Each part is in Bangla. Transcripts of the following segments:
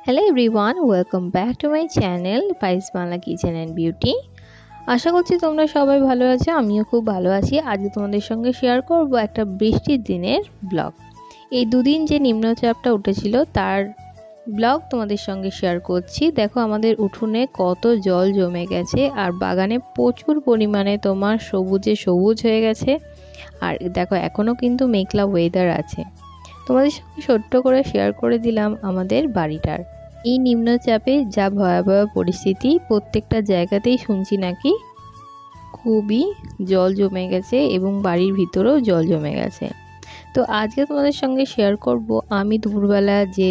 Hello everyone, welcome back to my channel পাইস বাংলা কিচেন অ্যান্ড বিউটি। আশা করছি তোমরা সবাই ভালো আছো, আমিও খুব ভালো আছি। আজকে তোমাদের সঙ্গে শেয়ার করব একটা বৃষ্টির দিনের ব্লগ। এই দুদিন যে নিম্নচাপটা উঠেছিল তার ব্লগ তোমাদের সঙ্গে শেয়ার করছি। দেখো আমাদের উঠোনে কত জল জমে গেছে আর বাগানে প্রচুর পরিমাণে তোমার সবুজে সবুজ হয়ে গেছে। আর দেখো এখনও কিন্তু মেঘলা ওয়েদার আছে। তোমাদের সঙ্গে ছোট্ট করে শেয়ার করে দিলাম আমাদের বাড়িটার। এই নিম্নচাপে যা ভয়াবহ পরিস্থিতি, প্রত্যেকটা জায়গাতেই শুনছি নাকি খুবই জল জমে গেছে এবং বাড়ির ভিতরেও জল জমে গেছে। তো আজকে তোমাদের সঙ্গে শেয়ার করব আমি দুপুরবেলা যে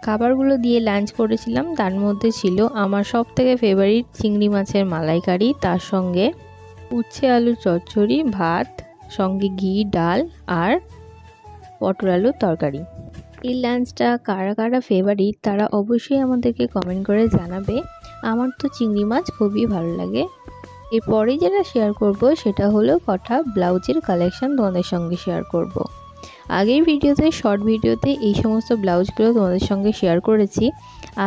খাবারগুলো দিয়ে লাঞ্চ করেছিলাম তার মধ্যে ছিল আমার সবথেকে ফেভারিট চিংড়ি মাছের মালাইকারি, তার সঙ্গে উচ্ছে আলুর চচ্চড়ি, ভাত, সঙ্গে ঘি, ডাল আর পটল আলুর তরকারি। এই লাঞ্চটা কারা কারা ফেভারিট তারা অবশ্যই আমাদেরকে কমেন্ট করে জানাবে। আমার তো চিংড়ি মাছ খুবই ভালো লাগে। এরপরে যেটা শেয়ার করব সেটা হলো কটা ব্লাউজের কালেকশন তোমাদের সঙ্গে শেয়ার করব। আগের ভিডিওতে, শর্ট ভিডিওতে এই সমস্ত ব্লাউজগুলো তোমাদের সঙ্গে শেয়ার করেছি।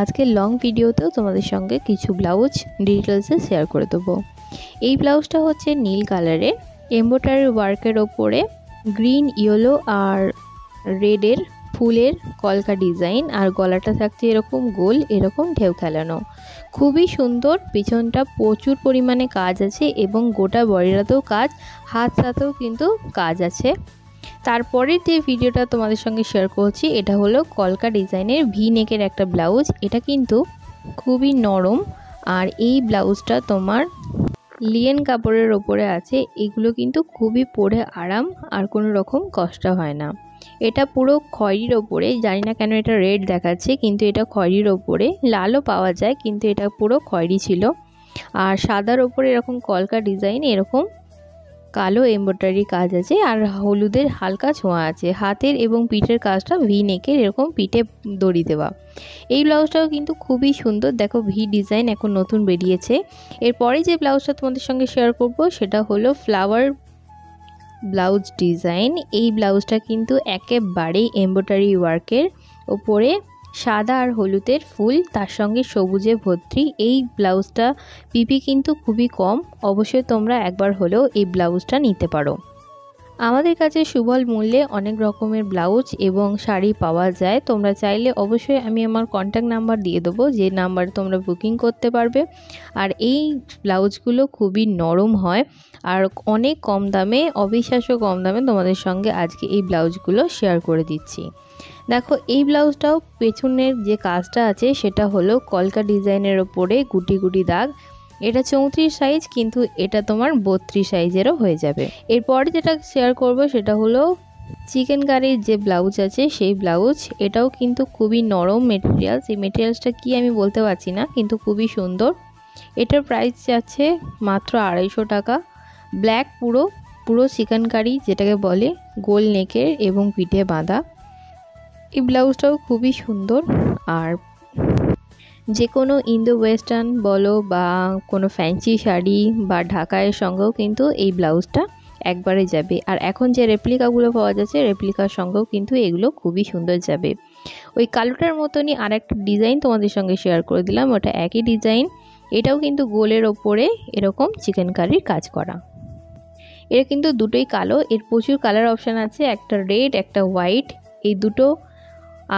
আজকে লং ভিডিওতেও তোমাদের সঙ্গে কিছু ব্লাউজ ডিটেলসে শেয়ার করে দেবো। এই ব্লাউজটা হচ্ছে নীল কালারের, এমব্রয়ডারি ওয়ার্কের ওপরে গ্রিন, ইয়েলো আর রেডের ফুলের কলকা ডিজাইন, আর গলাটা থাকছে এরকম গোল, এরকম ঢেউ খেলানো, খুবই সুন্দর। পিছনটা প্রচুর পরিমাণে কাজ আছে এবং গোটা বডিটাতেও কাজ, হাত সাথেও কিন্তু কাজ আছে। তারপরের যে ভিডিওটা তোমাদের সঙ্গে শেয়ার করছি এটা হলো কলকা ডিজাইনের ভি নেকের একটা ব্লাউজ। এটা কিন্তু খুবই নরম আর এই ব্লাউজটা তোমার লিয়েন কাপড়ের ওপরে আছে। এগুলো কিন্তু খুবই পরে আরাম আর কোনো রকম কষ্ট হয় না। এটা পুরো খয়েরির ওপরে, জানি না কেন এটা রেড দেখাচ্ছে, কিন্তু এটা খয়েরির ওপরে, লালও পাওয়া যায় কিন্তু এটা পুরো খয়েরি ছিল। আর সাদার ওপরে এরকম কলকা ডিজাইন, এরকম কালো এমব্রয়ডারি কাজ আছে আর হলুদের হালকা ছোঁয়া আছে। হাতের এবং পিঠের কাজটা ভি নেকের, এরকম পিঠে দড়ি দেওয়া। এই ব্লাউজটাও কিন্তু খুবই সুন্দর। দেখো ভি ডিজাইন এখন নতুন বেরিয়েছে। এরপরে যে ব্লাউজটা তোমাদের সঙ্গে শেয়ার করব সেটা হলো ফ্লাওয়ার ব্লাউজ ডিজাইন। এই ব্লাউজটা কিন্তু একেবারেই এমব্রয়ডারি ওয়ার্কের ওপরে সাদা আর হলুদের ফুল, তার সঙ্গে সবুজে ভর্তি। এই ব্লাউজটা পিপি কিন্তু খুবই কম, অবশ্যই তোমরা একবার হলেও এই ব্লাউজটা নিতে পারো। আমাদের কাছে সুবল মূল্যে অনেক রকমের ব্লাউজ এবং শাড়ি পাওয়া যায়। তোমরা চাইলে অবশ্যই আমি আমার কন্ট্যাক্ট নাম্বার দিয়ে দেবো, যে নাম্বারে তোমরা বুকিং করতে পারবে। আর এই ব্লাউজগুলো খুবই নরম হয় আর অনেক কম দামে, অবিশ্বাস্য কম দামে তোমাদের সঙ্গে আজকে এই ব্লাউজগুলো শেয়ার করে দিচ্ছি। দেখো এই ব্লাউজটাও পেছনের যে কাজটা আছে সেটা হলো কলকা ডিজাইনের ওপরে গুটি গুটি দাগ। এটা 34 সাইজ, কিন্তু এটা তোমার 32 সাইজেরও হয়ে যাবে। এরপরে যেটা শেয়ার করব সেটা হলো চিকেন কারির যে ব্লাউজ আছে সেই ব্লাউজ। এটাও কিন্তু খুবই নরম মেটেরিয়ালস। এই মেটেরিয়ালসটা কি আমি বলতে পারছি না, কিন্তু খুবই সুন্দর। এটার প্রাইস যাচ্ছে মাত্র 250 টাকা। ব্ল্যাক পুরো চিকেন কারি যেটাকে বলে, গোল নেকের এবং পিঠে বাঁধা। এই ব্লাউজটাও খুবই সুন্দর। আর যে কোনো ইন্দো ওয়েস্টার্ন বলো বা কোনো ফ্যান্সি শাড়ি বা ঢাকায়ের সঙ্গেও কিন্তু এই ব্লাউজটা একবারে যাবে। আর এখন যে রেপ্লিকাগুলো পাওয়া যাচ্ছে, রেপ্লিকার সঙ্গেও কিন্তু এগুলো খুবই সুন্দর যাবে। ওই কালোটার মতনই আর একটা ডিজাইন তোমাদের সঙ্গে শেয়ার করে দিলাম, ওটা একই ডিজাইন। এটাও কিন্তু গোলের ওপরে এরকম চিকেন কারির কাজ করা। এর কিন্তু দুটোই কালো, এর প্রচুর কালার অপশান আছে, একটা রেড একটা হোয়াইট, এই দুটো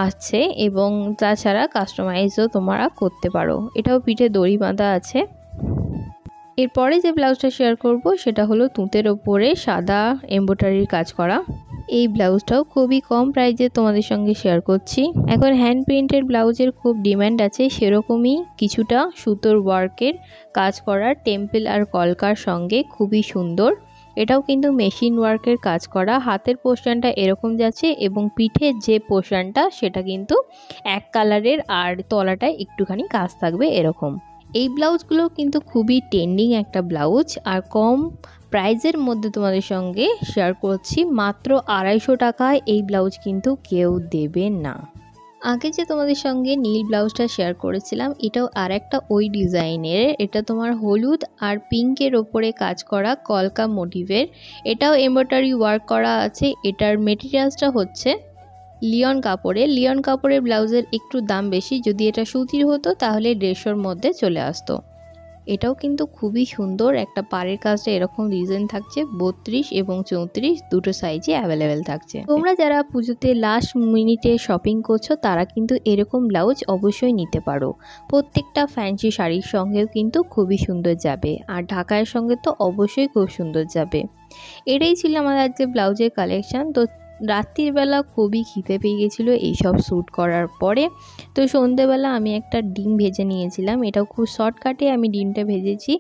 আছে এবং তাছাড়া কাস্টমাইজও তোমরা করতে পারো। এটাও পিঠে দড়ি বাঁধা আছে। এরপরে যে ব্লাউজটা শেয়ার করব সেটা হলো তুঁতের ওপরে সাদা এমব্রয়ডারির কাজ করা। এই ব্লাউজটাও খুবই কম প্রাইসে তোমাদের সঙ্গে শেয়ার করছি। এখন হ্যান্ড প্রিন্টেড ব্লাউজের খুব ডিমান্ড আছে, সেরকমই কিছুটা সুতোর ওয়ার্কের কাজ করা টেম্পল আর কলকার সঙ্গে খুবই সুন্দর। এটাও কিন্তু মেশিন ওয়ার্কের কাজ করা। হাতের পোর্শনটা এরকম যাচ্ছে এবং পিঠের যে পোর্শনটা সেটা কিন্তু এক কালারের আর তলাটায় একটুখানি কাজ থাকবে এরকম। এই ব্লাউজগুলো কিন্তু খুবই ট্রেন্ডিং একটা ব্লাউজ আর কম প্রাইজের মধ্যে তোমাদের সঙ্গে শেয়ার করছি। মাত্র 250 টাকায় এই ব্লাউজ কিন্তু কেউ দেবে না। আগে যে তোমাদের সঙ্গে নীল ব্লাউজটা শেয়ার করেছিলাম এটাও আর একটা ওই ডিজাইনের। এটা তোমার হলুদ আর পিঙ্কের ওপরে কাজ করা কলকা মোটিভের। এটাও এমব্রয়ডারি ওয়ার্ক করা আছে। এটার মেটেরিয়ালসটা হচ্ছে লিওন কাপড়ের ব্লাউজের একটু দাম বেশি, যদি এটা সুতির হতো তাহলে 150-র মধ্যে চলে আসতো। এটাও কিন্তু খুবই সুন্দর, একটা পাড়ের কাজটা এরকম ডিজাইন থাকছে, 32 এবং 34 দুটো সাইজে অ্যাভেলেবেল থাকছে। তোমরা যারা পুজোতে লাস্ট মিনিটে শপিং করছো তারা কিন্তু এরকম ব্লাউজ অবশ্যই নিতে পারো। প্রত্যেকটা ফ্যান্সি শাড়ির সঙ্গেও কিন্তু খুবই সুন্দর যাবে, আর ঢাকার সঙ্গে তো অবশ্যই খুব সুন্দর যাবে। এটাই ছিল আমাদের আজকে ব্লাউজের কালেকশন। তো রাত্রির বেলা খুবই খিদে পেয়ে গেছিলো এইসব শ্যুট করার পরে, তো সন্ধেবেলা আমি একটা ডিম ভেজে নিয়েছিলাম। এটাও খুব শর্টকাটে আমি ডিমটা ভেজেছি।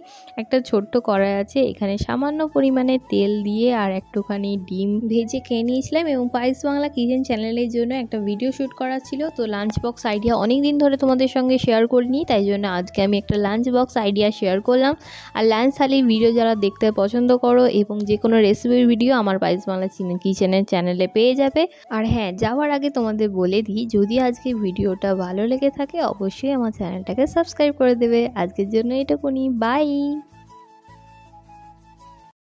একটা ছোট্ট কড়াই আছে, এখানে সামান্য পরিমাণে তেল দিয়ে আর একটুখানি ডিম ভেজে খেয়ে নিয়েছিলাম। এবং পায়েস বাংলা কিচেন চ্যানেলের জন্য একটা ভিডিও শ্যুট করা ছিল। তো লাঞ্চ বক্স আইডিয়া অনেক দিন ধরে তোমাদের সঙ্গে শেয়ার করিনি, তাই জন্য আজকে আমি একটা লাঞ্চ বক্স আইডিয়া শেয়ার করলাম। আর লাঞ্চ থালির ভিডিও যারা দেখতে পছন্দ করো এবং যে কোনো রেসিপির ভিডিও আমার পায়েস বাংলা কিচেনের চ্যানেলে পেয়ে যাবে। আর হ্যাঁ, যাওয়ার আগে তোমাদের বলে দিই, যদি আজকে ভিডিওটা ভালো লেগে থাকে অবশ্যই আমার চ্যানেলটাকে সাবস্ক্রাইব করে দেবে। আজকের জন্য এটুকুনি, বাই।